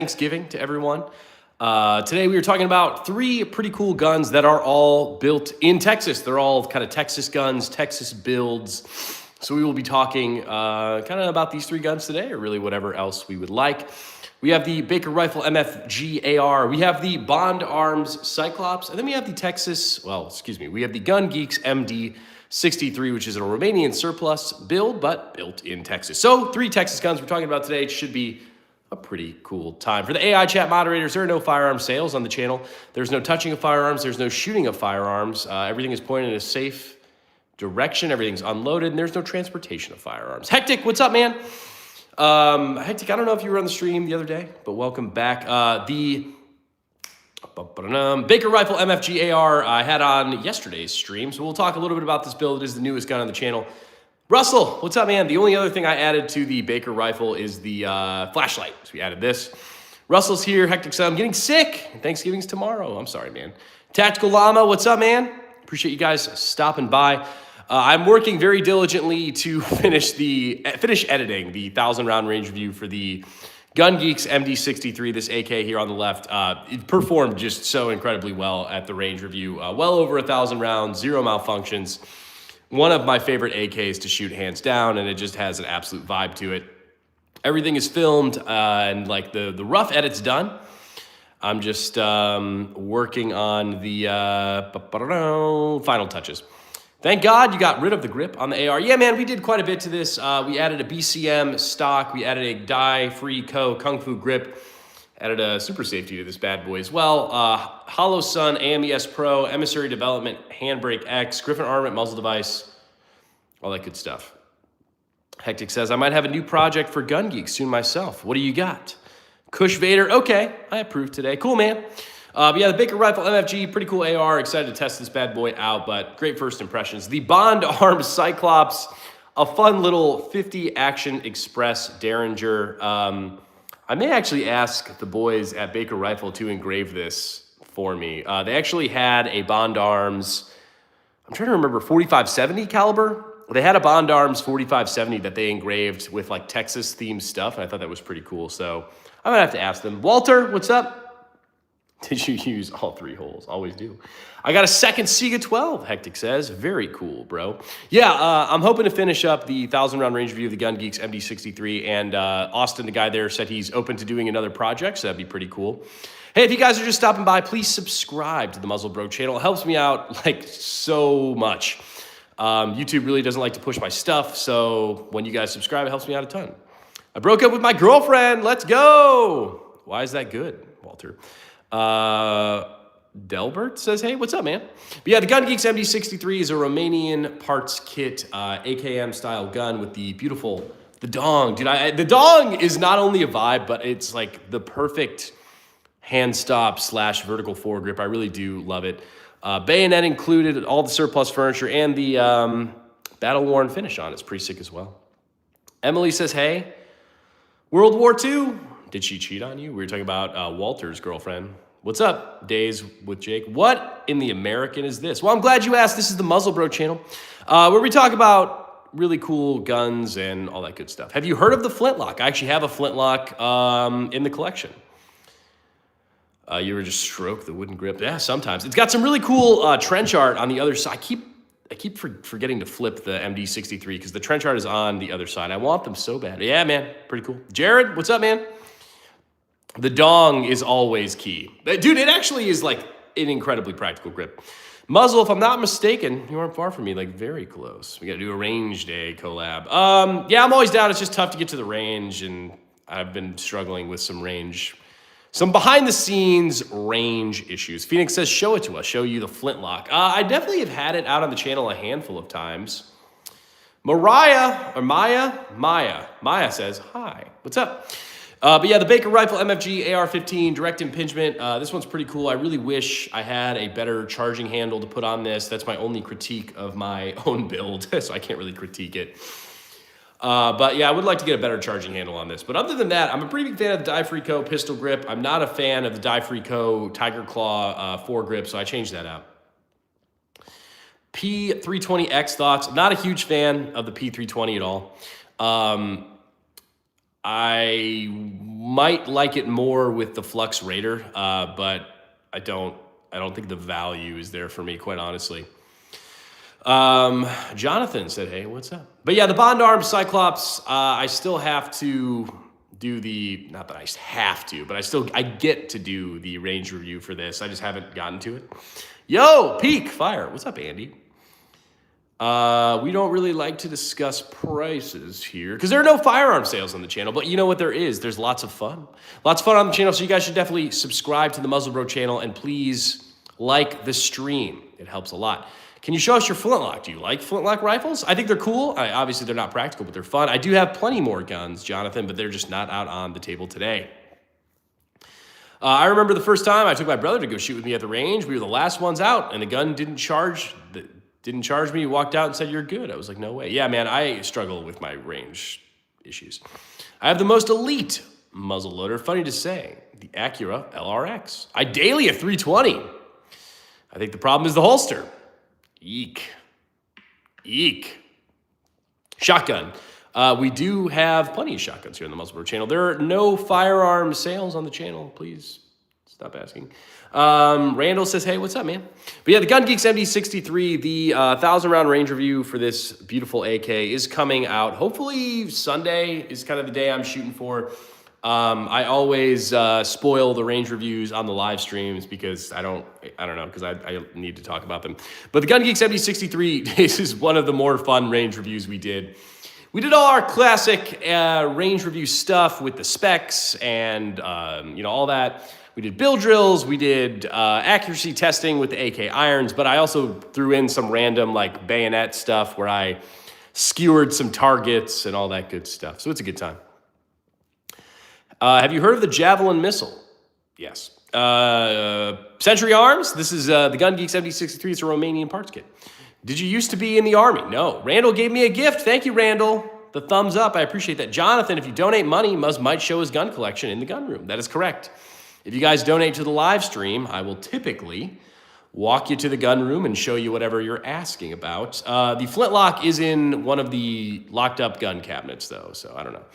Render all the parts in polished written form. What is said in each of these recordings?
Thanksgiving to everyone. Today we were talking about three pretty cool guns that are all built in Texas. They're all kind of Texas guns, Texas builds. So we will be talking kind of about these three guns today, or really whatever else we would like. We have the Baker Rifle MFG AR. We have the Bond Arms Cyclops. And then we have the we have the Gun Geeks MD63, which is a Romanian surplus build, but built in Texas. So three Texas guns we're talking about today. It should be a pretty cool time. For the AI chat moderators, there are no firearm sales on the channel. There's no touching of firearms. There's no shooting of firearms. Everything is pointed in a safe direction. Everything's unloaded, and there's no transportation of firearms. Hectic, what's up, man? Hectic, I don't know if you were on the stream the other day, but welcome back. The Baker Rifle MFG AR I had on yesterday's stream, so we'll talk a little bit about this build. It is the newest gun on the channel. Russell, what's up, man? The only other thing I added to the Baker Rifle is the flashlight. So we added this. Russell's here. Hectic, I'm getting sick. Thanksgiving's tomorrow. I'm sorry, man. Tactical Llama, what's up, man? Appreciate you guys stopping by. I'm working very diligently to finish editing the 1,000-round range review for the Gun Geeks MD63, this AK here on the left. It performed just so incredibly well at the range review. Well over 1,000 rounds, zero malfunctions. One of my favorite AKs to shoot, hands down, and it just has an absolute vibe to it. Everything is filmed, and like the rough edit's done. I'm just working on the final touches. Thank God you got rid of the grip on the AR. Yeah, man, we did quite a bit to this. We added a BCM stock. We added a die-free Kung Fu grip. Added a super safety to this bad boy as well. Hollow Sun, AMES Pro, Emissary Development, Handbrake X, Griffin Armament muzzle device, all that good stuff. Hectic says, I might have a new project for Gun Geeks soon myself. What do you got? Kush Vader, okay, I approve today. Cool, man. But yeah, the Baker Rifle MFG, pretty cool AR. Excited to test this bad boy out, but great first impressions. The Bond Arms Cyclops, a fun little 50 Action Express Derringer. I may actually ask the boys at Baker Rifle to engrave this for me. They actually had a Bond Arms, I'm trying to remember, 4570 caliber. They had a Bond Arms 4570 that they engraved with like Texas themed stuff, and I thought that was pretty cool. So I'm gonna have to ask them. Walter, what's up? Did you use all three holes? Always do. I got a second Sega 12, Hectic says. Very cool, bro. Yeah, I'm hoping to finish up the 1,000-round range review of the Gun Geeks MD63, and Austin, the guy there, said he's open to doing another project, so that'd be pretty cool. Hey, if you guys are just stopping by, please subscribe to the Muzzle Bro channel. It helps me out, like, so much. YouTube really doesn't like to push my stuff, so when you guys subscribe, it helps me out a ton. I broke up with my girlfriend. Let's go. Why is that good, Walter? Delbert says, hey, what's up, man? But yeah, the Gun Geeks MD63 is a Romanian parts kit, AKM style gun with the beautiful, the dong. Dude, the dong is not only a vibe, but it's like the perfect hand stop / vertical foregrip. I really do love it. Bayonet included, all the surplus furniture, and the battle-worn finish on it's pretty sick as well. Emily says, hey, World War II. Did she cheat on you? We were talking about Walter's girlfriend. What's up, Days with Jake? What in the American is this? Well, I'm glad you asked. This is the Muzzle Bro channel, where we talk about really cool guns and all that good stuff. Have you heard of the Flintlock? I actually have a Flintlock in the collection. You ever just stroke the wooden grip? Yeah, sometimes. It's got some really cool trench art on the other side. I keep forgetting to flip the MD63 because the trench art is on the other side. I want them so bad. Yeah, man, pretty cool. Jared, what's up, man? The dong is always key. Dude, it actually is like an incredibly practical grip. Muzzle, if I'm not mistaken, you aren't far from me, like very close. We got to do a range day collab. Yeah, I'm always down. It's just tough to get to the range, and I've been struggling with some behind the scenes range issues. Phoenix says, show it to us, show you the Flintlock. I definitely have had it out on the channel a handful of times. Maya says, hi, what's up? But yeah, the Baker Rifle MFG AR-15 direct impingement. This one's pretty cool. I really wish I had a better charging handle to put on this. That's my only critique of my own build, so I can't really critique it. But yeah, I would like to get a better charging handle on this. But other than that, I'm a pretty big fan of the Die-Free-Co pistol grip. I'm not a fan of the Die-Free-Co Tiger Claw foregrip, so I changed that out. P320X thoughts. Not a huge fan of the P320 at all. I might like it more with the Flux Raider, but I don't think the value is there for me, quite honestly. Jonathan said, hey, what's up? But yeah, the Bond Arms Cyclops, I still have to do not that I have to, but I get to do the range review for this. I just haven't gotten to it. Yo, Peak Fire. What's up, Andy? We don't really like to discuss prices here because there are no firearm sales on the channel, but you know what there is? There's lots of fun. Lots of fun on the channel, so you guys should definitely subscribe to the Muzzle Bro channel and please like the stream. It helps a lot. Can you show us your flintlock? Do you like flintlock rifles? I think they're cool. Obviously, they're not practical, but they're fun. I do have plenty more guns, Jonathan, but they're just not out on the table today. I remember the first time I took my brother to go shoot with me at the range. We were the last ones out, and the gun didn't charge me. He walked out and said, you're good. I was like, no way. Yeah, man, I struggle with my range issues. I have the most elite muzzle loader. Funny to say, the Acura LRX. I daily a 320. I think the problem is the holster. Eek. Shotgun. We do have plenty of shotguns here on the Muzzle Bro channel. There are no firearm sales on the channel. Please stop asking. Randall says, hey, what's up, man? But yeah, the Gun Geeks MD63, the 1,000-round range review for this beautiful AK is coming out. Hopefully Sunday is kind of the day I'm shooting for. I always spoil the range reviews on the live streams because I don't know, because I need to talk about them. But the Gun Geeks MD63, this is one of the more fun range reviews we did. We did all our classic range review stuff with the specs and all that. We did build drills, we did accuracy testing with the AK irons, but I also threw in some random like bayonet stuff where I skewered some targets and all that good stuff. So it's a good time. Have you heard of the Javelin missile? Yes. Century Arms, this is the Gun Geeks MD63. It's a Romanian parts kit. Did you used to be in the Army? No. Randall gave me a gift. Thank you, Randall. The thumbs up. I appreciate that. Jonathan, if you donate money, Muzz might show his gun collection in the gun room. That is correct. If you guys donate to the live stream, I will typically walk you to the gun room and show you whatever you're asking about. The flintlock is in one of the locked up gun cabinets, though, so I don't know.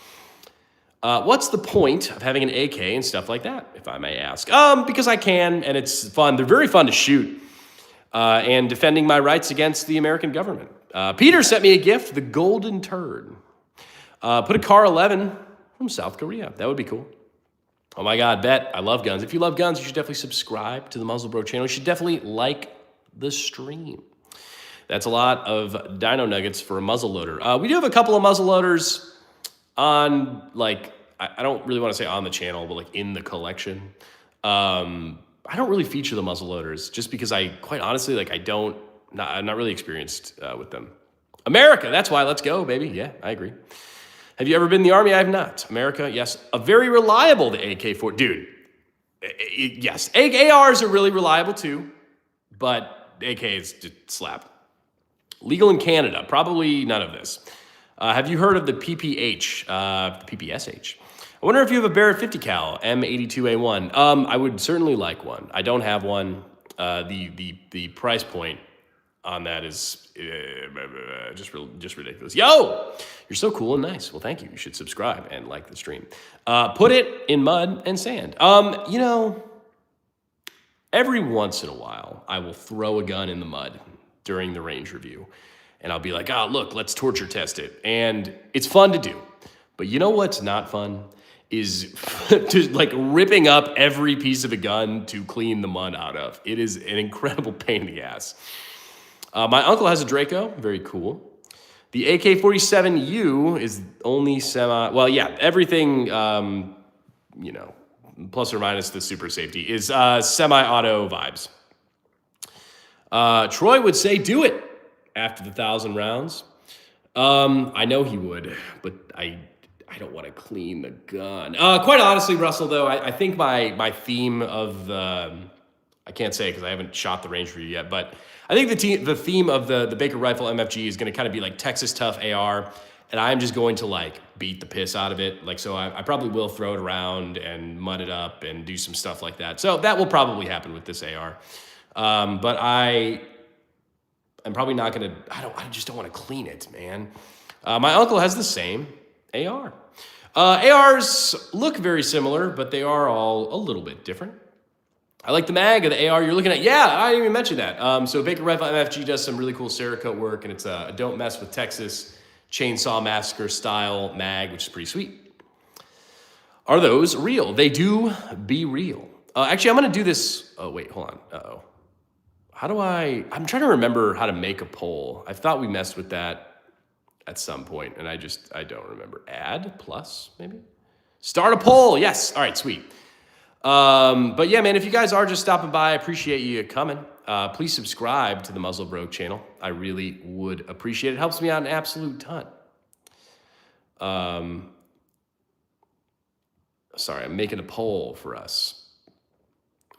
What's the point of having an AK and stuff like that, if I may ask? Because I can, and it's fun. They're very fun to shoot. And defending my rights against the American government. Peter sent me a gift, the Golden Turd. Put a Car 11 from South Korea. That would be cool. Oh my God, Bet. I love guns. If you love guns, you should definitely subscribe to the Muzzle Bro channel. You should definitely like the stream. That's a lot of dino nuggets for a muzzle loader. We do have a couple of muzzle loaders on, like, I don't really want to say on the channel, but like in the collection. I don't really feature the muzzle loaders just because quite honestly, like I'm not really experienced with them. America, that's why. Let's go, baby. Yeah, I agree. Have you ever been in the Army? I have not. America, yes. A very reliable, the AK-4. Dude, yes. ARs are really reliable too, but AK is just slap. Legal in Canada, probably none of this. Have you heard of the PPH, the PPSH? I wonder if you have a Barrett 50 cal M82A1. I would certainly like one. I don't have one. The price point on that is just ridiculous. Yo, you're so cool and nice. Well, thank you. You should subscribe and like the stream. Put it in mud and sand. Every once in a while, I will throw a gun in the mud during the range review, and I'll be like, oh, look, let's torture test it. And it's fun to do. But you know what's not fun? Is to like ripping up every piece of a gun to clean the mud out of. It is an incredible pain in the ass. My uncle has a Draco, very cool. The AK-47U is only well, yeah, everything, plus or minus the super safety is semi-auto vibes. Troy would say, do it after the 1,000 rounds. I know he would, but I don't want to clean the gun. Quite honestly, Russell, though, I think my theme of the, I can't say because I haven't shot the range review yet, but I think the theme of the Baker Rifle MFG is going to kind of be like Texas Tough AR, and I'm just going to like beat the piss out of it. Like, so I probably will throw it around and mud it up and do some stuff like that. So that will probably happen with this AR. But I'm probably not going to, I just don't want to clean it, man. My uncle has the same AR. ARs look very similar, but they are all a little bit different. I like the mag of the AR you're looking at. Yeah, I didn't even mention that. So Baker Rifle MFG does some really cool Cerakote work, and it's a Don't Mess with Texas Chainsaw Massacre style mag, which is pretty sweet. Are those real? They do be real. Actually, I'm going to do this. Oh, wait, hold on. Uh-oh. I'm trying to remember how to make a poll. I thought we messed with that at some point, and I don't remember. Add, plus, maybe? Start a poll. Yes. All right, sweet. But yeah, man, if you guys are just stopping by, I appreciate you coming. Please subscribe to the Muzzle Broke channel. I really would appreciate it. It helps me out an absolute ton. Sorry, I'm making a poll for us.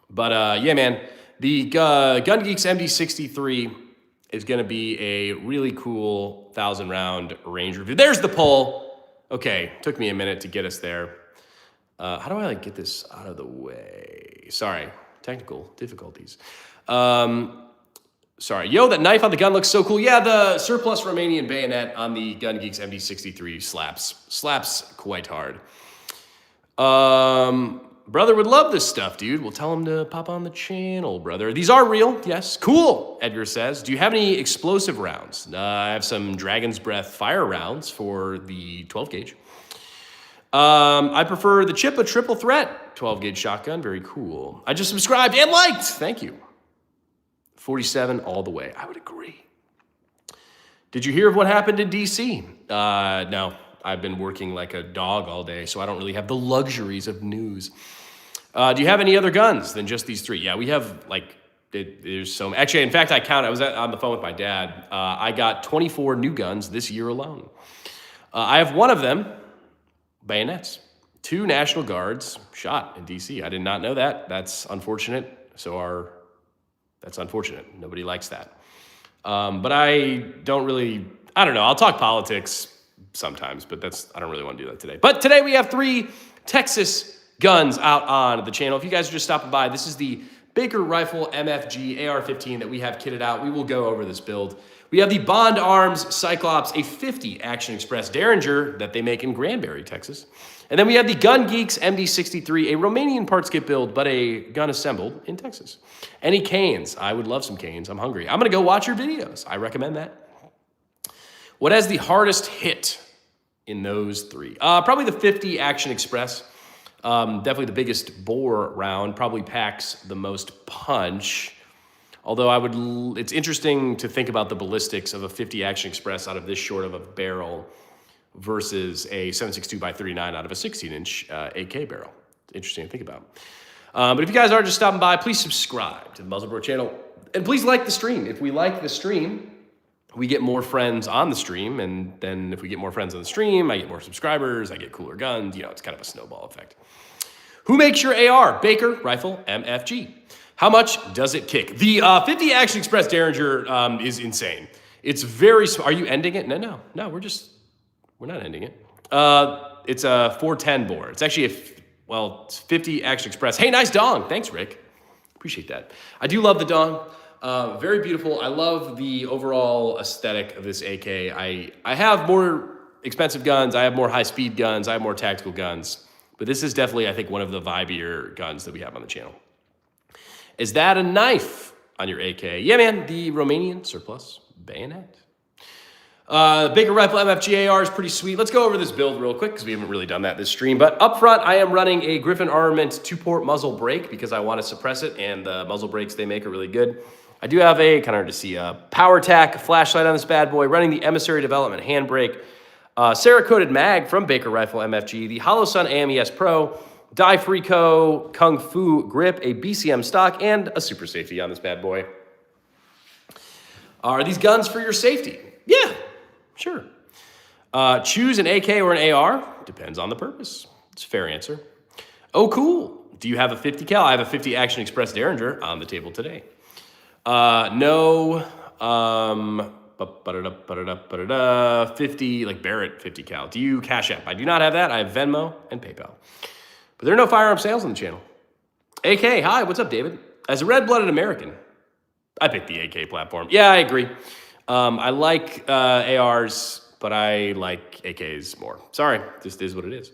But yeah, man, the Gun Geeks MD63 is going to be a really cool 1,000-round range review. There's the poll. Okay, took me a minute to get us there. How do I get this out of the way? Sorry, technical difficulties. Sorry. Yo, that knife on the gun looks so cool. Yeah, the surplus Romanian bayonet on the Gun Geeks MD63 slaps quite hard. Brother would love this stuff, dude. We'll tell him to pop on the channel, brother. These are real, yes. Cool, Edgar says. Do you have any explosive rounds? I have some Dragon's Breath fire rounds for the 12 gauge. I prefer the Chippa Triple Threat 12 gauge shotgun. Very cool. I just subscribed and liked. Thank you. 47 all the way. I would agree. Did you hear of what happened in DC? No. I've been working like a dog all day, so I don't really have the luxuries of news. Do you have any other guns than just these 3? Yeah, we have there's so many. Actually, in fact, I was on the phone with my dad. I got 24 new guns this year alone. I have one of them, bayonets. 2 National Guards shot in DC. I did not know that. That's unfortunate. That's unfortunate. Nobody likes that. But I don't know. I'll talk politics sometimes, but I don't really want to do that today. But today we have 3 Texas guns out on the channel. If you guys are just stopping by, this is the Baker Rifle MFG AR-15 that we have kitted out. We will go over this build. We have the Bond Arms Cyclops, a 50 Action Express Derringer that they make in Granbury, Texas. And then we have the Gun Geeks MD63, a Romanian parts kit build, but a gun assembled in Texas. Any canes? I would love some canes. I'm hungry. I'm going to go watch your videos. I recommend that. What has the hardest hit in those 3? Probably the 50 Action Express. Definitely the biggest bore round. Probably packs the most punch. Although it's interesting to think about the ballistics of a 50 Action Express out of this short of a barrel versus a 7.62x39 out of a 16-inch AK barrel. It's interesting to think about. But if you guys are just stopping by, please subscribe to the Muzzle Broke channel. And please like the stream. If we like the stream, we get more friends on the stream. And then if we get more friends on the stream, I get more subscribers, I get cooler guns. It's kind of a snowball effect. Who makes your AR? Baker Rifle MFG. How much does it kick? The 50 Action Express Derringer is insane. It's very... Are you ending it? No, we're not ending it. It's a 410 bore. It's actually it's 50 Action Express. Hey, nice dong. Thanks, Rick. Appreciate that. I do love the dong. Very beautiful. I love the overall aesthetic of this AK. I have more expensive guns. I have more high-speed guns. I have more tactical guns. But this is definitely, I think, one of the vibier guns that we have on the channel. Is that a knife on your AK? Yeah, man. The Romanian surplus bayonet. Baker Rifle MFG AR is pretty sweet. Let's go over this build real quick because we haven't really done that this stream. But up front, I am running a Griffin Armament 2-port muzzle brake because I want to suppress it, and the muzzle brakes they make are really good. I do have kind of hard to see, PowerTac flashlight on this bad boy, running the Emissary Development handbrake, Cerakoted mag from Baker Rifle MFG, the Holosun AMES Pro, Dai-Frico Kung Fu grip, a BCM stock, and a super safety on this bad boy. Are these guns for your safety? Yeah, sure. Choose an AK or an AR? Depends on the purpose. It's a fair answer. Oh, cool. Do you have a 50 cal? I have a 50 Action Express Derringer on the table today. No, 50, like Barrett 50 cal. Do you Cash App? I do not have that. I have Venmo and PayPal. But there are no firearm sales on the channel. AK, hi, what's up, David? As a red-blooded American, I picked the AK platform. Yeah, I agree. I like ARs but I like AKs more. Sorry, just is what it is.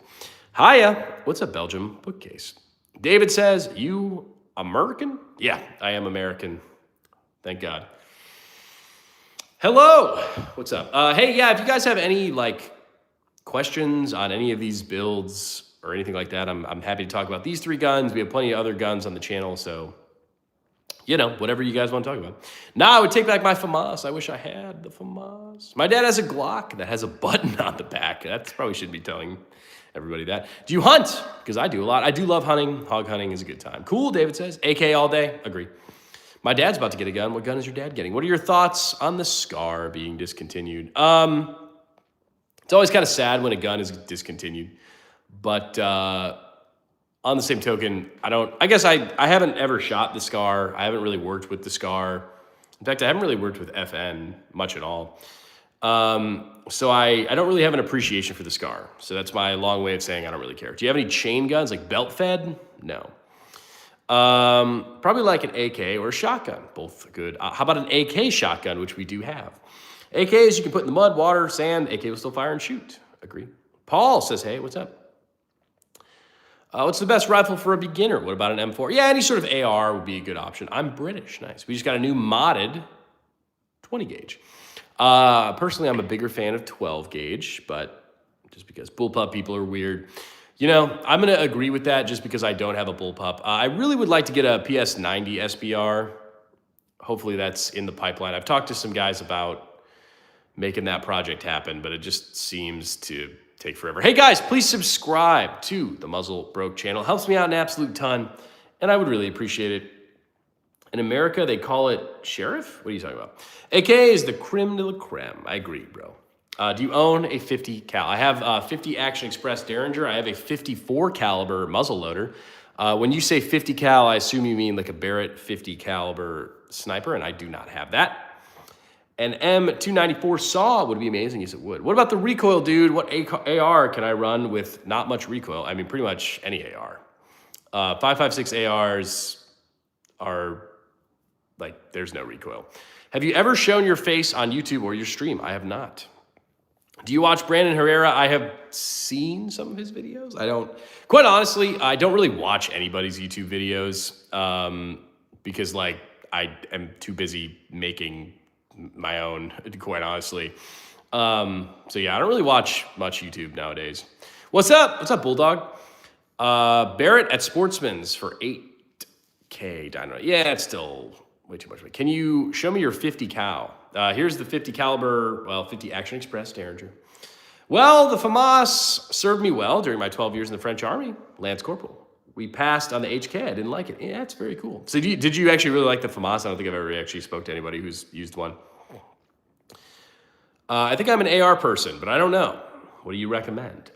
Hiya, what's a Belgium bookcase? David says, you American? Yeah, I am American. Thank God. Hello, what's up? Hey, yeah, if you guys have any like questions on any of these builds or anything like that, I'm happy to talk about these 3 guns. We have plenty of other guns on the channel, so you know, whatever you guys want to talk about. Now I would take back my FAMAS. I wish I had the FAMAS. My dad has a Glock that has a button on the back. That probably shouldn't be telling everybody that. Do you hunt? Because I do a lot. I do love hunting. Hog hunting is a good time. Cool, David says. AK all day. Agree. My dad's about to get a gun. What gun is your dad getting? What are your thoughts on the SCAR being discontinued? It's always kind of sad when a gun is discontinued. But on the same token, I guess I haven't ever shot the SCAR. I haven't really worked with the SCAR. In fact, I haven't really worked with FN much at all. So I don't really have an appreciation for the SCAR. So that's my long way of saying I don't really care. Do you have any chain guns, like belt fed? No. Probably like an AK or a shotgun, both good. How about an AK shotgun, which we do have? AKs you can put in the mud, water, sand. AK will still fire and shoot. Agree. Paul says, hey, what's up? What's the best rifle for a beginner? What about an M4? Yeah, any sort of AR would be a good option. I'm British. Nice. We just got a new modded 20 gauge. Personally, I'm a bigger fan of 12 gauge, but just because bullpup people are weird. You know, I'm going to agree with that just because I don't have a bullpup. I really would like to get a PS90 SBR. Hopefully that's in the pipeline. I've talked to some guys about making that project happen, but it just seems to take forever. Hey guys, please subscribe to the Muzzle Broke channel. Helps me out an absolute ton, and I would really appreciate it. In America, they call it Sheriff? What are you talking about? AK is the creme de la creme. I agree, bro. Do you own a 50 cal? I have 50 Action Express Derringer. I have a 54 caliber muzzle loader. When you say 50 cal, I assume you mean like a Barrett 50 caliber sniper, and I do not have that. An M294 saw would be amazing. Yes, it would. What about the recoil, dude? What AR can I run with not much recoil? I mean, pretty much any AR. 5.56 ARs are like, there's no recoil. Have you ever shown your face on YouTube or your stream? I have not. Do you watch Brandon Herrera? I have seen some of his videos. Quite honestly, I don't really watch anybody's YouTube videos because like I am too busy making my own, quite honestly. So yeah, I don't really watch much YouTube nowadays. What's up? What's up, Bulldog? Barrett at Sportsman's for 8K dynamite. Yeah, it's still way too much. Can you show me your 50 cal? Here's the 50 caliber, 50 Action Express Derringer. Well, the FAMAS served me well during my 12 years in the French Army, Lance Corporal. We passed on the HK. I didn't like it. Yeah, it's very cool. So did you actually really like the FAMAS? I don't think I've ever actually spoke to anybody who's used one. I think I'm an AR person, but I don't know. What do you recommend?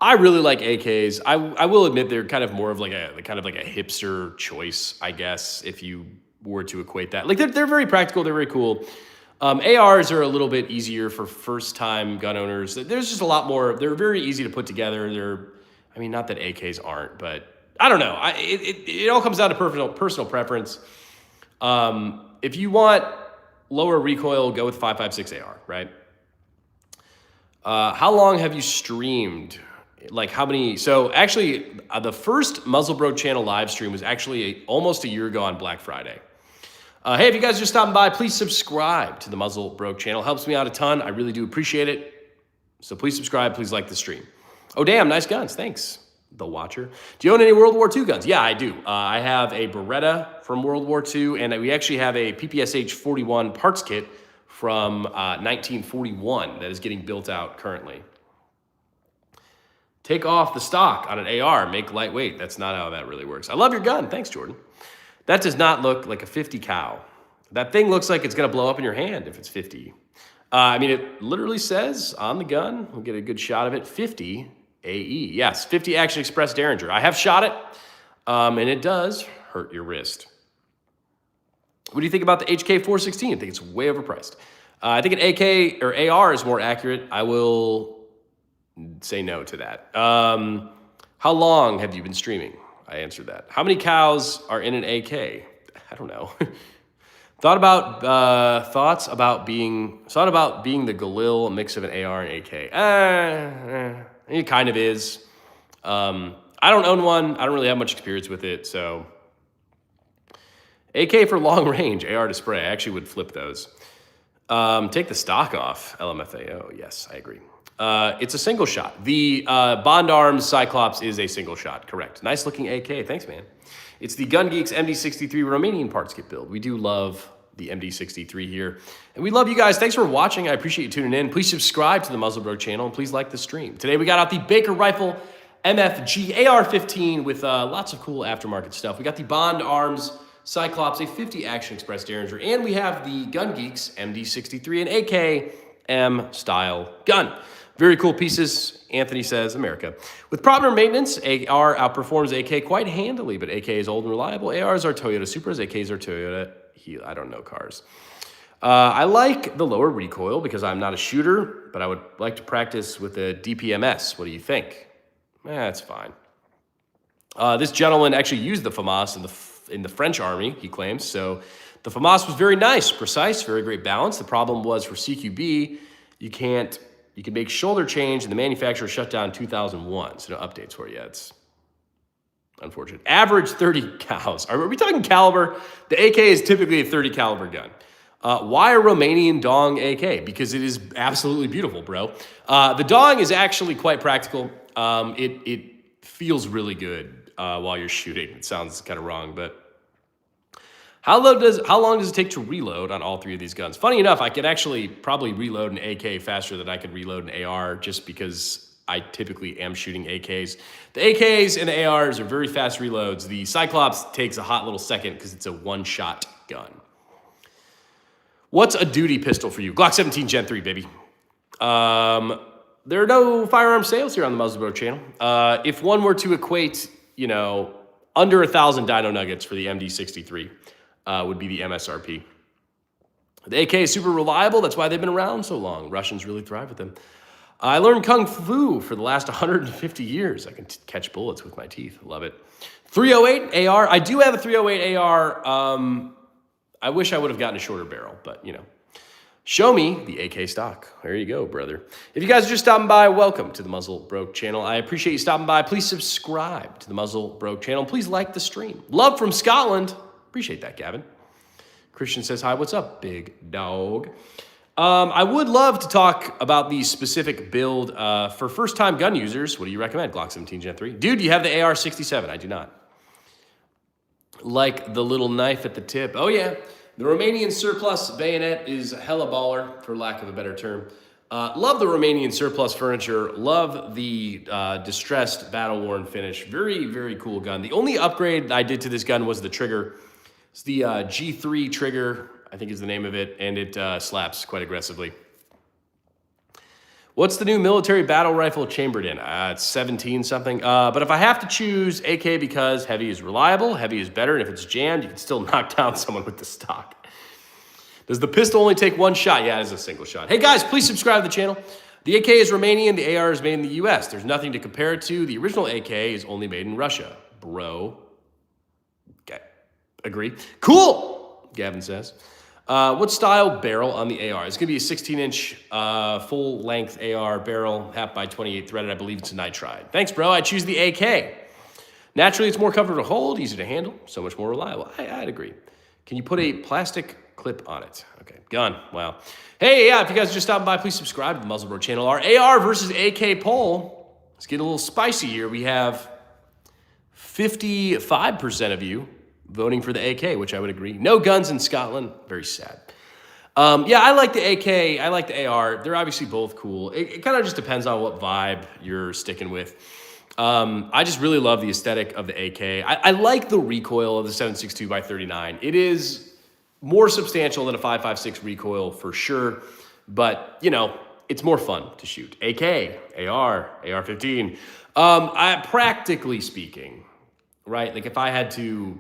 I really like AKs. I will admit they're kind of more of like a hipster choice, I guess, if you were to equate that. Like they're very practical. They're very cool. ARs are a little bit easier for first-time gun owners. There's just a lot more. They're very easy to put together. I mean, not that AKs aren't, but I don't know. It all comes down to personal preference. If you want lower recoil, go with 5.56 AR, right? How long have you streamed? Like how many? So actually, the first Muzzle Broke channel live stream was actually almost a year ago on Black Friday. Hey, if you guys are just stopping by, please subscribe to the Muzzle Broke channel. Helps me out a ton. I really do appreciate it. So please subscribe. Please like the stream. Oh, damn, nice guns. Thanks, The Watcher. Do you own any World War II guns? Yeah, I do. I have a Beretta from World War II, and we actually have a PPSH 41 parts kit from 1941 that is getting built out currently. Take off the stock on an AR, make lightweight. That's not how that really works. I love your gun. Thanks, Jordan. That does not look like a 50 cal. That thing looks like it's going to blow up in your hand if it's 50. I mean, it literally says on the gun, we'll get a good shot of it, 50 AE. Yes, 50 Action Express Derringer. I have shot it, and it does hurt your wrist. What do you think about the HK416? I think it's way overpriced. I think an AK or AR is more accurate. I will say no to that. How long have you been streaming? I answered that. How many cows are in an AK? I don't know. Thought about being the Galil, a mix of an AR and AK. It kind of is. I don't own one. I don't really have much experience with it, so AK for long range, AR to spray. I actually would flip those. Take the stock off, LMFAO. Yes, I agree. It's a single shot. The Bond Arms Cyclops is a single shot, correct. Nice looking AK, thanks man. It's the Gun Geeks MD63 Romanian parts kit build. We do love the MD63 here. And we love you guys. Thanks for watching. I appreciate you tuning in. Please subscribe to the Muzzlebroke channel and please like the stream. Today we got out the Baker Rifle MFG AR-15 with lots of cool aftermarket stuff. We got the Bond Arms Cyclops, a 50 Action Express Derringer, and we have the Gun Geeks MD63, an AKM style gun. Very cool pieces, Anthony says, America. With proper maintenance, AR outperforms AK quite handily, but AK is old and reliable. ARs are Toyota Supras, AKs are Toyota, I don't know cars. I like the lower recoil because I'm not a shooter, but I would like to practice with a DPMS. What do you think? That's fine. This gentleman actually used the FAMAS in the French army, he claims. So the FAMAS was very nice, precise, very great balance. The problem was for CQB, you can make shoulder change, and the manufacturer shut down in 2001. So no updates for you yet. It's unfortunate. Average 30 cows. Are we talking caliber? The AK is typically a 30 caliber gun. Why a Romanian Dong AK? Because it is absolutely beautiful, bro. The Dong is actually quite practical. It feels really good while you're shooting. It sounds kind of wrong, but how long does it take to reload on all three of these guns? Funny enough, I could actually probably reload an AK faster than I could reload an AR just because I typically am shooting AKs. The AKs and the ARs are very fast reloads. The Cyclops takes a hot little second because it's a one-shot gun. What's a duty pistol for you? Glock 17 Gen 3, baby. There are no firearm sales here on the Muzzlebroke channel. If one were to equate, under 1,000 Dino Nuggets for the MD63 would be the MSRP. The AK is super reliable. That's why they've been around so long. Russians really thrive with them. I learned Kung Fu for the last 150 years. I can catch bullets with my teeth. Love it. 308 AR. I do have a 308 AR. I wish I would have gotten a shorter barrel, but show me the AK stock. There you go, brother. If you guys are just stopping by, welcome to the Muzzlebroke channel. I appreciate you stopping by. Please subscribe to the Muzzlebroke channel. Please like the stream. Love from Scotland. Appreciate that, Gavin. Christian says, hi, what's up, big dog? I would love to talk about the specific build for first-time gun users. What do you recommend? Glock 17 Gen 3. Dude, you have the AR-67. I do not. Like the little knife at the tip. Oh, yeah. The Romanian surplus bayonet is hella baller, for lack of a better term. Love the Romanian surplus furniture. Love the distressed, battle-worn finish. Very, very cool gun. The only upgrade I did to this gun was the trigger. It's the G3 trigger, I think is the name of it, and it slaps quite aggressively. What's the new military battle rifle chambered in? It's 17 something. But if I have to choose AK because heavy is reliable, heavy is better, and if it's jammed, you can still knock down someone with the stock. Does the pistol only take one shot? Yeah, it is a single shot. Hey guys, please subscribe to the channel. The AK is Romanian, the AR is made in the US. There's nothing to compare it to. The original AK is only made in Russia. Bro. Okay, agree. Cool, Gavin says. What style barrel on the AR? It's going to be a 16-inch full-length AR barrel, half by 28 threaded. I believe it's a nitride. Thanks, bro. I choose the AK. Naturally, it's more comfortable to hold, easy to handle, so much more reliable. I'd agree. Can you put a plastic clip on it? Okay, gun. Wow. Hey, yeah, if you guys are just stopping by, please subscribe to the Muzzlebroke channel. Our AR versus AK poll. Let's get a little spicy here. We have 55% of you voting for the AK, which I would agree. No guns in Scotland. Very sad. Yeah, I like the AK. I like the AR. They're obviously both cool. It kind of just depends on what vibe you're sticking with. I just really love the aesthetic of the AK. I like the recoil of the 7.62 x 39. It is more substantial than a 5.56 recoil for sure, but it's more fun to shoot. AK, AR, AR-15. Practically speaking, right? Like if I had to,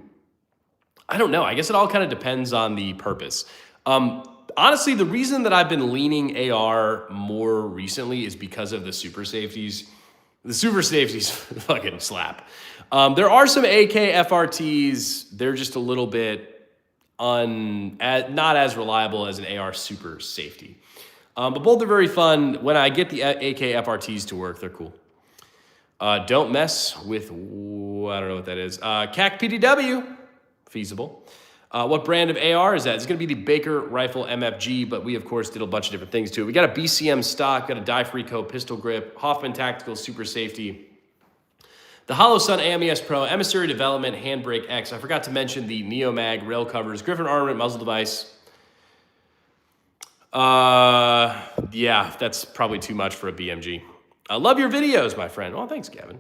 I don't know. I guess it all kind of depends on the purpose. Honestly, the reason that I've been leaning AR more recently is because of the super safeties. The super safeties fucking slap. There are some AK FRTs. They're just a little bit, not as reliable as an AR Super Safety. But both are very fun. When I get the AK FRTs to work, they're cool. Don't mess with, I don't know what that is. CAC PDW, feasible. What brand of AR is that? It's going to be the Baker Rifle MFG, but we, of course, did a bunch of different things to it. We got a BCM stock, got a Die-Free-Co pistol grip, Hoffman Tactical Super Safety, the Holosun AMES Pro, Emissary Development, Handbrake X. I forgot to mention the Neomag rail covers, Griffin Armament muzzle device. Yeah, that's probably too much for a BMG. I love your videos, my friend. Oh, thanks, Gavin.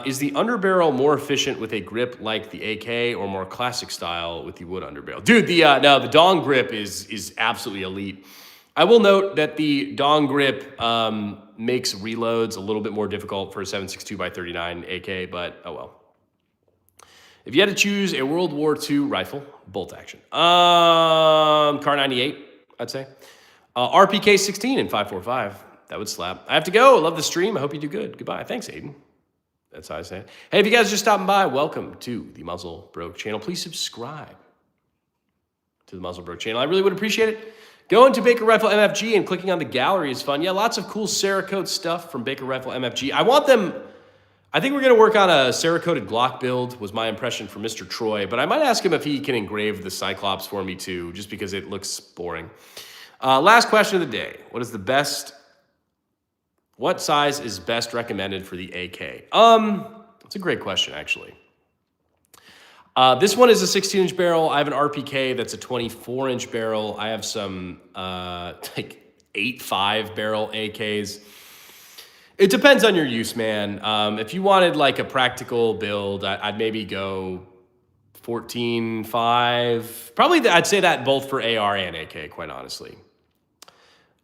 Is the underbarrel more efficient with a grip like the AK or more classic style with the wood underbarrel? Dude, no, the Dong grip is absolutely elite. I will note that the Dong grip makes reloads a little bit more difficult for a 7.62x39 AK, but oh well. If you had to choose a World War II rifle, bolt action. Kar 98, I'd say. RPK 16 and 5.45. That would slap. I have to go. Love the stream. I hope you do good. Goodbye. Thanks, Aiden. That's how I say it. Hey, if you guys are just stopping by, welcome to the Muzzle Broke channel. Please subscribe to the Muzzle Broke channel. I really would appreciate it. Going to Baker Rifle MFG and clicking on the gallery is fun. Yeah, lots of cool Cerakote stuff from Baker Rifle MFG. I think we're going to work on a Cerakoted Glock build, was my impression from Mr. Troy, but I might ask him if he can engrave the Cyclops for me too, just because it looks boring. Last question of the day. What size is best recommended for the AK? That's a great question, actually. This one is a 16-inch barrel. I have an RPK that's a 24-inch barrel. I have some like 8.5 barrel AKs. It depends on your use, man. If you wanted like a practical build, I'd maybe go 14.5. Probably, I'd say that both for AR and AK, quite honestly.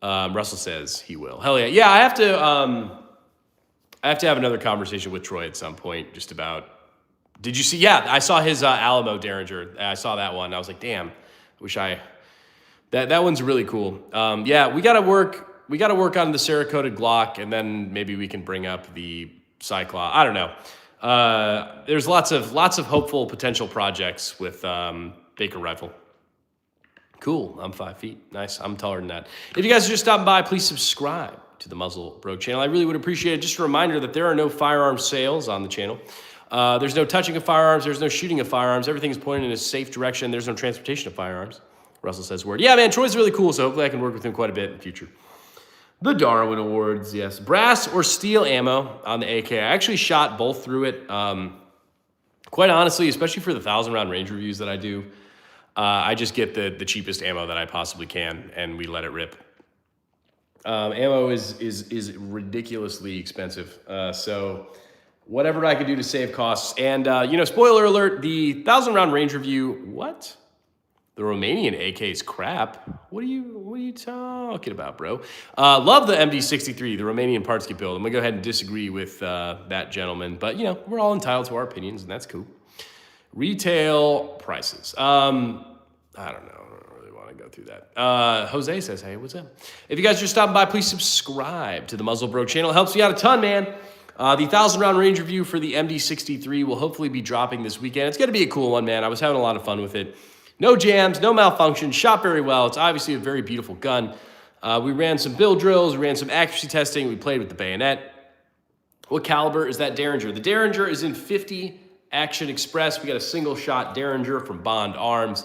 Russell says he will. Hell yeah. Yeah, I have to have another conversation with Troy at some point just about, did you see? Yeah, I saw his Alamo Derringer. I saw that one. I was like, damn, that one's really cool. Yeah, we got to work on the Cerakoted Glock, and then maybe we can bring up the Cyclops. I don't know. There's lots of hopeful potential projects with Baker Rifle. Cool, I'm 5 feet. Nice, I'm taller than that. If you guys are just stopping by, please subscribe to the Muzzle Broke channel. I really would appreciate it. Just a reminder that there are no firearm sales on the channel. There's no touching of firearms. There's no shooting of firearms. Everything is pointed in a safe direction. There's no transportation of firearms. Russell says word. Yeah, man, Troy's really cool, so hopefully I can work with him quite a bit in the future. The Darwin Awards, yes. Brass or steel ammo on the AK. I actually shot both through it. Quite honestly, especially for the 1,000-round range reviews that I do, I just get the cheapest ammo that I possibly can, and we let it rip. Ammo is ridiculously expensive, so whatever I could do to save costs. And spoiler alert: the 1,000-round range review. What? The Romanian AK is crap. What are you talking about, bro? Love the MD63, the Romanian parts kit build. I'm gonna go ahead and disagree with that gentleman, but we're all entitled to our opinions, and that's cool. Retail prices. I don't know. I don't really want to go through that. Jose says, hey, what's up? If you guys are just stopping by, please subscribe to the Muzzle Broke channel. It helps me out a ton, man. The 1,000-round range review for the MD63 will hopefully be dropping this weekend. It's going to be a cool one, man. I was having a lot of fun with it. No jams, no malfunctions, shot very well. It's obviously a very beautiful gun. We ran some build drills. We ran some accuracy testing. We played with the bayonet. What caliber is that Derringer? The Derringer is in 50 Action Express. We got a single-shot Derringer from Bond Arms.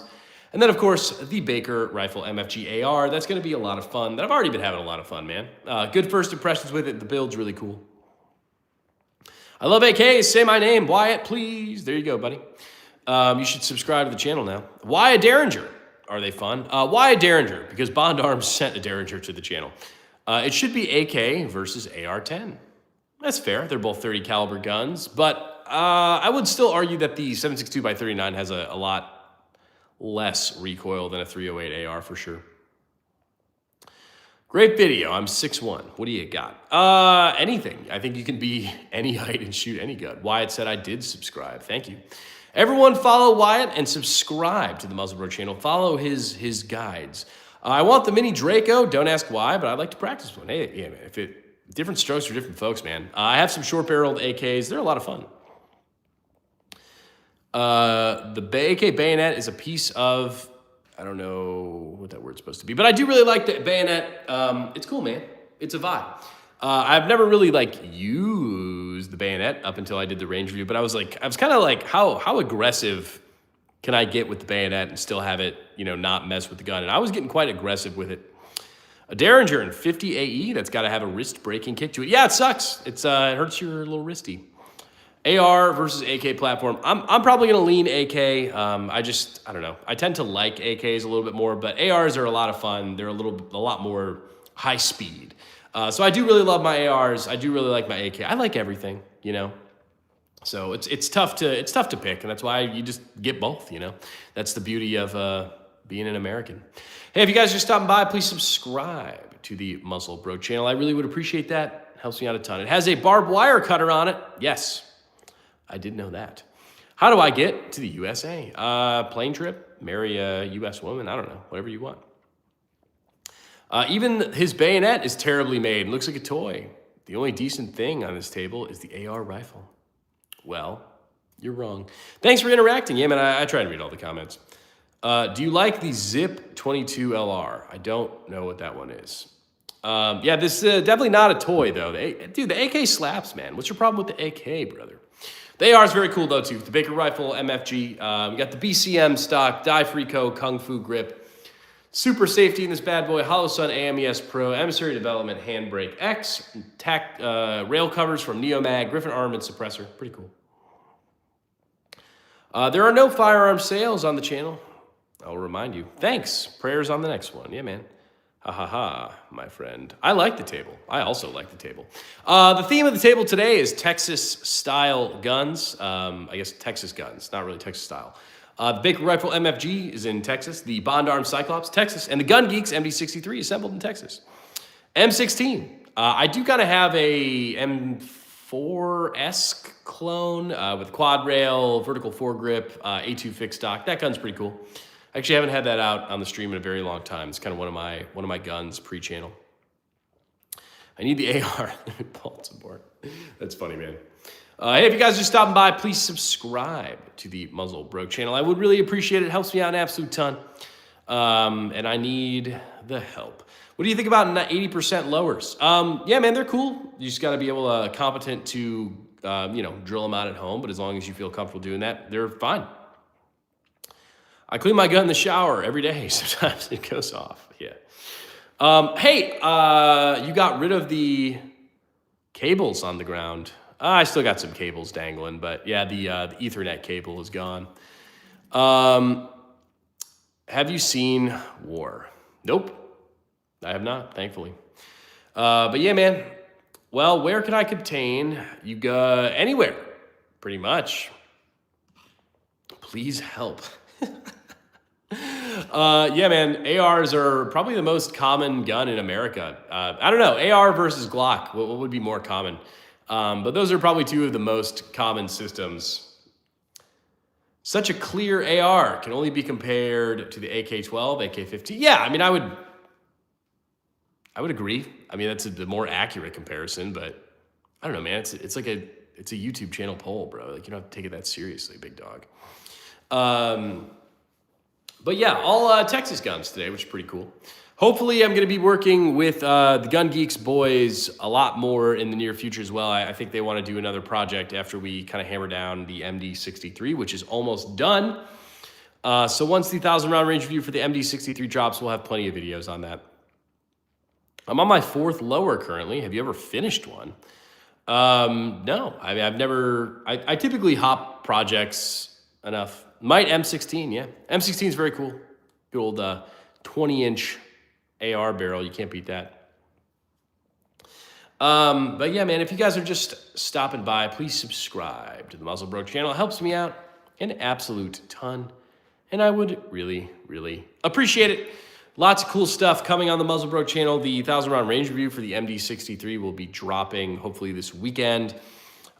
And then, of course, the Baker Rifle MFG AR. That's going to be a lot of fun. I've already been having a lot of fun, man. Good first impressions with it. The build's really cool. I love AKs. Say my name. Wyatt, please. There you go, buddy. You should subscribe to the channel now. Why a Derringer? Are they fun? Why a Derringer? Because Bond Arms sent a Derringer to the channel. It should be AK versus AR-10. That's fair. They're both 30 caliber guns, but I would still argue that the 7.62x39 has a lot less recoil than a 308 AR for sure. Great video. I'm 6'1". What do you got? Anything. I think you can be any height and shoot any gun. Wyatt said I did subscribe. Thank you. Everyone follow Wyatt and subscribe to the Muzzle Broke channel. Follow his guides. I want the mini Draco. Don't ask why, but I'd like to practice one. Hey, yeah, man. Different strokes for different folks, man. I have some short-barreled AKs. They're a lot of fun. The AK bayonet is a piece of, I don't know what that word's supposed to be, but I do really like the bayonet. It's cool, man. It's a vibe. I've never really like used the bayonet up until I did the range review, but I was kind of like, how aggressive can I get with the bayonet and still have it, not mess with the gun? And I was getting quite aggressive with it. A Derringer in 50 AE, that's got to have a wrist breaking kick to it. Yeah, it sucks. It hurts your little wristy. AR versus AK platform. I'm probably gonna lean AK. I don't know. I tend to like AKs a little bit more, but ARs are a lot of fun. They're a lot more high speed. So I do really love my ARs. I do really like my AK. I like everything, So it's tough to pick, and that's why you just get both, That's the beauty of being an American. Hey, if you guys are just stopping by, please subscribe to the Muzzle Bro channel. I really would appreciate that. Helps me out a ton. It has a barbed wire cutter on it. Yes, I did know that. How do I get to the USA? Plane trip, marry a US woman, I don't know, whatever you want. Even his bayonet is terribly made. It looks like a toy. The only decent thing on this table is the AR rifle. Well, you're wrong. Thanks for interacting. Yeah, man, I try to read all the comments. Do you like the Zip 22 LR? I don't know what that one is. Yeah, this is definitely not a toy, though. Dude, the AK slaps, man. What's your problem with the AK, brother? The AR is very cool, though, too. The Baker Rifle MFG. We got the BCM stock, Die-Free Co. Kung Fu grip. Super safety in this bad boy. Holosun AMES Pro. Emissary Development Handbrake X. Rail covers from Neomag. Griffin Armament Suppressor. Pretty cool. There are no firearm sales on the channel. I'll remind you. Thanks. Prayers on the next one. Yeah, man. Ha ha ha, my friend. I like the table. I also like the table. The theme of the table today is Texas-style guns. I guess Texas guns, not really Texas style. The Baker Rifle MFG is in Texas. The Bond Arms Cyclops, Texas. And the Gun Geeks MD63 assembled in Texas. M16. I do kind of have a M4-esque clone with quad rail, vertical foregrip, A2 fixed stock. That gun's pretty cool. I actually haven't had that out on the stream in a very long time. It's kind of one of my guns pre-channel. I need the AR. Paul support. That's funny, man. Hey, if you guys are stopping by, please subscribe to the Muzzle Bro channel. I would really appreciate it. It helps me out an absolute ton. And I need the help. What do you think about 80% lowers? Yeah, man, they're cool. You just got to be competent to, drill them out at home. But as long as you feel comfortable doing that, they're fine. I clean my gun in the shower every day. Sometimes it goes off. Yeah. Hey, you got rid of the cables on the ground. I still got some cables dangling, but yeah, the Ethernet cable is gone. Have you seen War? Nope. I have not, thankfully. But yeah, man. Well, where can I obtain? You go anywhere, pretty much. Please help. Yeah, man, ARs are probably the most common gun in America. I don't know, AR versus Glock, what would be more common? But those are probably two of the most common systems. Such a clear AR can only be compared to the AK-12, AK-15. Yeah, I mean, I would agree. I mean, that's the more accurate comparison, but I don't know, man, it's a YouTube channel poll, bro. Like, you don't have to take it that seriously, big dog. But yeah, all Texas guns today, which is pretty cool. Hopefully, I'm going to be working with the Gun Geeks boys a lot more in the near future as well. I think they want to do another project after we kind of hammer down the MD63, which is almost done. So once the 1,000-round range review for the MD63 drops, we'll have plenty of videos on that. I'm on my 4th lower currently. Have you ever finished one? No. I mean, I've never... I typically hop projects enough. Might M16, yeah. M16 is very cool. Good old 20-inch AR barrel. You can't beat that. But yeah, man, if you guys are just stopping by, please subscribe to the Muzzle Bro channel. It helps me out an absolute ton. And I would really, really appreciate it. Lots of cool stuff coming on the Muzzle Bro channel. The 1,000-round range review for the MD63 will be dropping hopefully this weekend.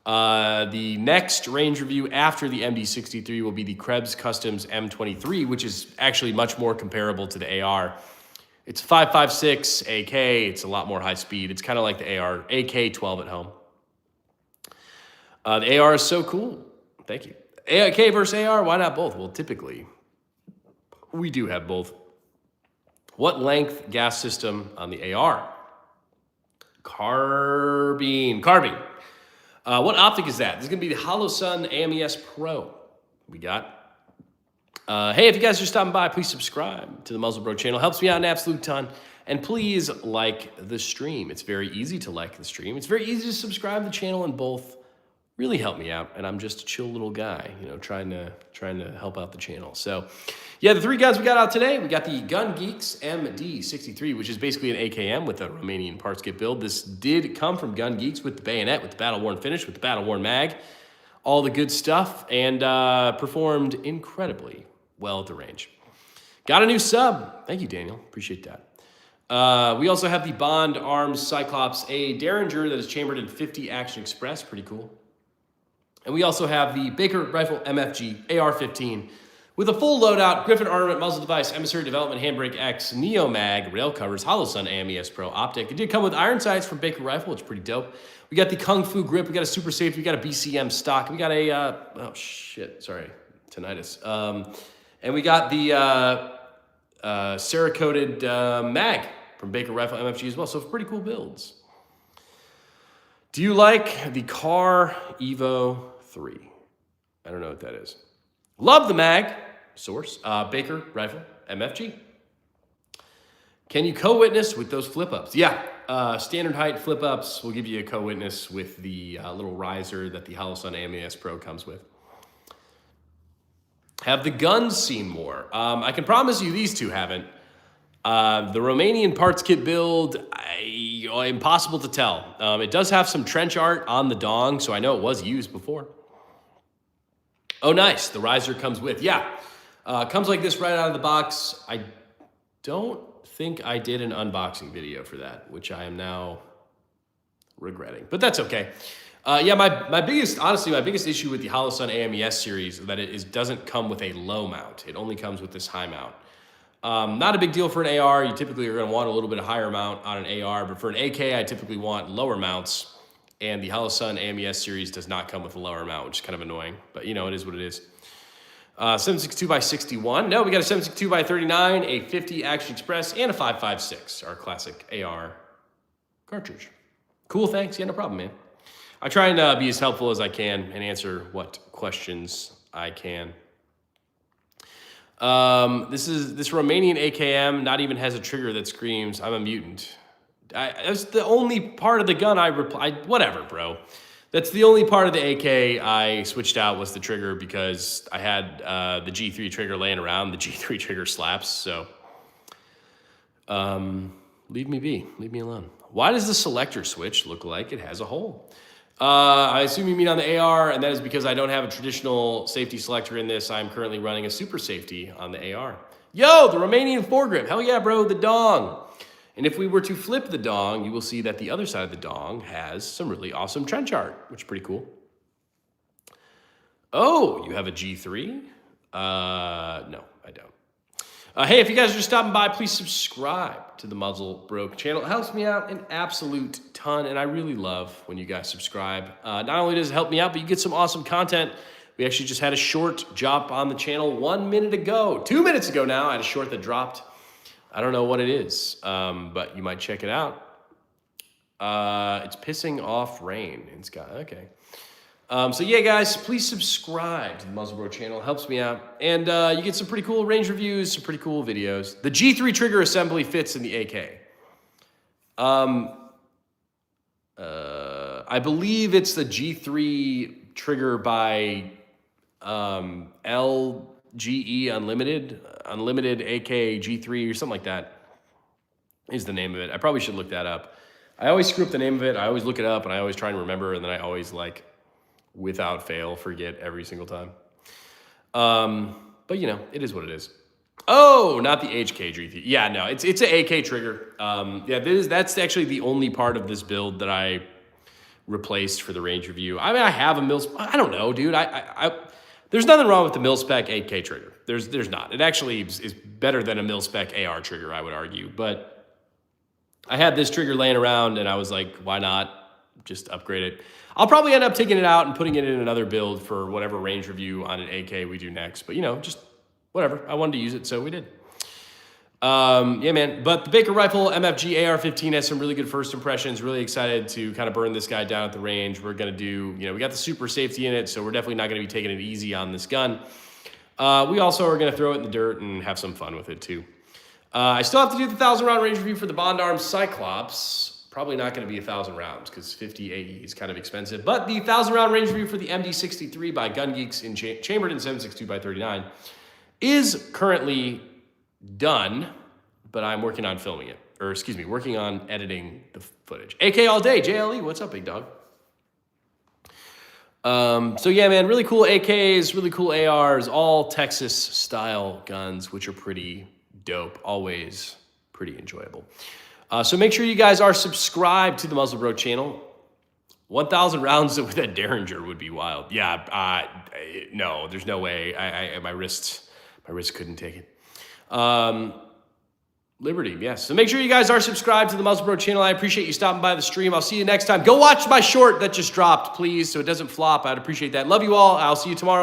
The next range review after the MD63 will be the Krebs Customs M23, which is actually much more comparable to the AR. It's 5.56 AK. It's a lot more high speed. It's kind of like the AK-12 at home. The AR is so cool. Thank you. AK versus AR, why not both? Well, typically, we do have both. What length gas system on the AR? Carbine. What optic is that? This is going to be the Holosun AMES Pro. We got. Hey, if you guys are stopping by, please subscribe to the Muzzle Bro channel. Helps me out an absolute ton. And please like the stream. It's very easy to like the stream. It's very easy to subscribe to the channel, and both really help me out. And I'm just a chill little guy, you know, trying to help out the channel. So, yeah, the three guns we got out today, we got the Gun Geeks MD63, which is basically an AKM with a Romanian parts kit build. This did come from Gun Geeks with the bayonet, with the battle-worn finish, with the battle-worn mag, all the good stuff, and performed incredibly well at the range. Got a new sub. Thank you, Daniel. Appreciate that. We also have the Bond Arms Cyclops, a Derringer that is chambered in 50 Action Express. Pretty cool. And we also have the Baker Rifle MFG AR-15 with a full loadout, Griffin armament, muzzle device, emissary development, handbrake X, Neo Mag, rail covers, Holosun AMES Pro optic. It did come with iron sights from Baker Rifle, which is pretty dope. We got the Kung Fu grip, we got a super safety, we got a BCM stock, we got a, oh shit, sorry, tinnitus. And we got the Cerakoted mag from Baker Rifle MFG as well, so pretty cool builds. Do you like the Car Evo 3? I don't know what that is. Love the mag, source, Baker Rifle MFG. Can you co-witness with those flip-ups? Yeah, standard height flip-ups will give you a co-witness with the little riser that the Holosun AMES Pro comes with. Have the guns seen more? I can promise you these two haven't. The Romanian parts kit build, impossible to tell. It does have some trench art on the dong, so I know it was used before. Oh, nice. The riser comes with. Yeah. Comes like this right out of the box. I don't think I did an unboxing video for that, which I am now regretting. But that's okay. Yeah, my biggest issue with the Holosun AMES series is that it doesn't come with a low mount. It only comes with this high mount. Not a big deal for an AR. You typically are going to want a little bit of higher mount on an AR, but for an AK, I typically want lower mounts. And the Holosun AMES series does not come with a lower mount, which is kind of annoying. But, you know, it is what it is. 762x61. No, we got a 762x39, a 50 Action Express, and a 5.56, our classic AR cartridge. Cool, thanks. Yeah, no problem, man. I try and be as helpful as I can and answer what questions I can. This Romanian AKM not even has a trigger that screams, I'm a mutant. That's the only part of the gun whatever, bro. That's the only part of the AK I switched out was the trigger because I had the G3 trigger laying around. The G3 trigger slaps, so leave me be. Leave me alone. Why does the selector switch look like it has a hole? I assume you mean on the AR, and that is because I don't have a traditional safety selector in this. I'm currently running a super safety on the AR. Yo, the Romanian foregrip. Hell yeah, bro, the dong. And if we were to flip the dong, you will see that the other side of the dong has some really awesome trench art, which is pretty cool. Oh, you have a G3? No, I don't. Hey, if you guys are just stopping by, please subscribe to the Muzzle Bro channel. It helps me out an absolute ton, and I really love when you guys subscribe. Not only does it help me out, but you get some awesome content. We actually just had a short drop on the channel 1 minute ago. 2 minutes ago now, I had a short that dropped. I don't know what it is, but you might check it out. It's pissing off rain. It's got, okay. So yeah, guys, please subscribe to the Muzzle Bro channel. It helps me out. And you get some pretty cool range reviews, some pretty cool videos. The G3 trigger assembly fits in the AK. I believe it's the G3 trigger by LGE Unlimited AK G3 or something like that is the name of it. I probably should look that up. I always screw up the name of it. I always look it up and I always try and remember, and then I always, like, without fail, forget every single time. But you know, it is what it is. Oh, not the HK G3. Yeah, no, it's an AK trigger. Yeah, that's actually the only part of this build that I replaced for the range review. I mean, I have a mil. I don't know, dude. There's nothing wrong with the mil-spec AK trigger. There's not. It actually is better than a mil-spec AR trigger, I would argue. But I had this trigger laying around, and I was like, why not just upgrade it. I'll probably end up taking it out and putting it in another build for whatever range review on an AK we do next. But, you know, just whatever. I wanted to use it, so we did. Yeah, man. But the Baker Rifle MFG AR-15 has some really good first impressions. Really excited to kind of burn this guy down at the range. We're going to do, you know, we got the super safety in it, so we're definitely not going to be taking it easy on this gun. We also are going to throw it in the dirt and have some fun with it, too. I still have to do the 1,000-round range review for the Bond Arms Cyclops. Probably not going to be 1,000 rounds because 50 AE is kind of expensive. But the 1,000-round range review for the MD63 by Gun Geeks in chambered in 7.62x39 is currently done, but I'm working on filming it. Or excuse me, working on editing the footage. AK all day, JLE, what's up, big dog? So yeah, man, really cool AKs, really cool ARs, all Texas style guns, which are pretty dope, always pretty enjoyable. So make sure you guys are subscribed to the Muzzle Bro channel. 1,000 rounds with a Derringer would be wild. Yeah, no, there's no way. My wrist couldn't take it. Liberty, yes. So make sure you guys are subscribed to the Muzzle Bro channel. I appreciate you stopping by the stream. I'll see you next time. Go watch my short that just dropped, please, so it doesn't flop. I'd appreciate that. Love you all. I'll see you tomorrow.